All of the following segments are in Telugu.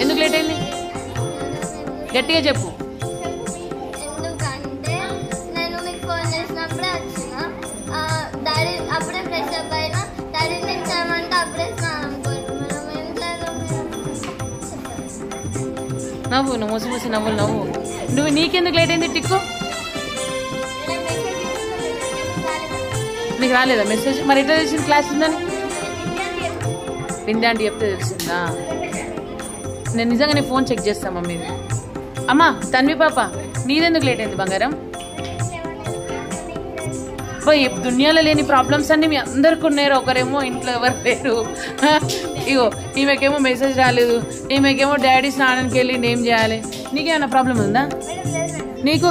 ఎందుకు లేట్ అయింది? గట్టిగా చెప్పు. ఎందుకంటే నేను మీకు ఫోన్ చేసినప్పుడే వచ్చిన, డాడీ అప్పుడే ఫ్రెష్ అప్ అయినా, డాడీ తెచ్చామంటే అప్పుడే స్నానం పోయినా. మనం ఇంట్లో నవ్వు, నువ్వు మూసి మూసి నవ్వులు నవ్వు. నువ్వు నీకెందుకు లేట్ అయింది టిక్కు? నీకు రాలేదా మెసేజ్? మరి ఎట్లా తెలిసింది క్లాస్ ఉందని? విందా అంటే చెప్తే తెలిసిందా? నేను నిజంగానే ఫోన్ చెక్ చేస్తా మమ్మీ. అమ్మా తన్వి పాప, నీదెందుకు లేట్ అయింది బంగారం? దునియాలో లేని ప్రాబ్లమ్స్ అన్ని మీ అందరికి ఉన్నారు. ఒకరేమో ఇంట్లో ఎవరు లేరు, ఇగో ఈమెకేమో మెసేజ్ రాలేదు, ఈమెకేమో డాడీ స్నానానికి వెళ్ళి ఏం చేయాలి. నీకేమైనా ప్రాబ్లం ఉందా? నీకు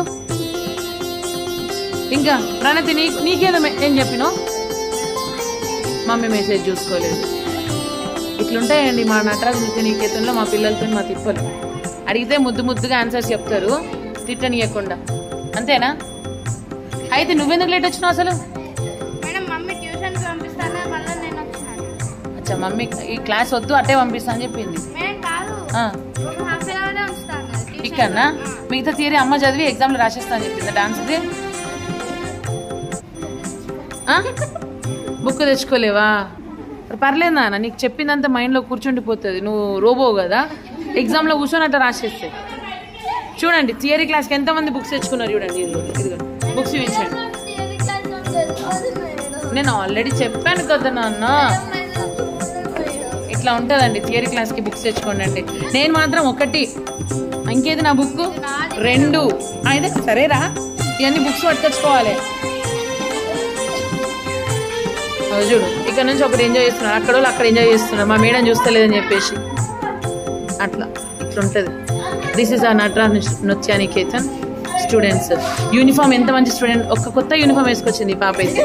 ఇంకా ప్రణతి నీకేదో ఏం చెప్పినావు? మమ్మీ మెసేజ్ చూసుకోలేదు. ఇట్లుంటాయండి మా నటరాజు నృత్య నికేతన్లో మా పిల్లలతో మా తిప్పలు. అడిగితే ముద్దు ముద్దుగా ఆన్సర్స్ చెప్తారు, తిట్టనియకుండా. అంతేనా? అయితే నువ్వెందుకు లేట్ వచ్చినావు అసలు? అచ్చా, మమ్మీ ఈ క్లాస్ వద్దు అట్టే పంపిస్తా అని చెప్పింది. ఇక్కడనా? మిగతా థియరీ అమ్మ చదివి ఎగ్జామ్లో రాసేస్తా అని చెప్పింది. డాన్స్ది బుక్ తెచ్చుకోలేవా? పర్లేదు నాన్న, నీకు చెప్పిందంతా మైండ్లో కూర్చుండిపోతుంది. నువ్వు రోబో కదా, ఎగ్జామ్లో కూర్చొని అట్లా రాసేస్తే. చూడండి థియరీ క్లాస్కి ఎంతమంది బుక్స్ తెచ్చుకున్నారు చూడండి. ఇదిగో బుక్స్ ఇచ్చాడు. నేను ఆల్రెడీ చెప్పాను కదా నాన్న, ఇట్లా ఉంటుందండి. థియరీ క్లాస్కి బుక్స్ తెచ్చుకోండి అండి. నేను మాత్రం ఒకటి, ఇంకేది నా బుక్ 2 అయితే సరేరా, ఇవన్నీ బుక్స్ పట్టుకొచ్చుకోవాలి. చూడు ఇక్కడ నుంచి ఒకటి ఎంజాయ్ చేస్తున్నారు, అక్కడ వాళ్ళు అక్కడ ఎంజాయ్ చేస్తున్నారు, మా మేడం చూస్తలేదని చెప్పేసి. అట్లా ఇట్లుంటుంది. దిస్ ఈజ్ ఆ నటరాజ్ నృత్య నికేతన్ స్టూడెంట్స్. యూనిఫామ్ ఎంత మంచి స్టూడెంట్, ఒక కొత్త యూనిఫామ్ వేసుకొచ్చింది ఈ పాప అయితే.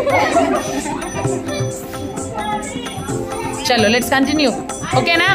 చలో లెట్స్ కంటిన్యూ, ఓకేనా?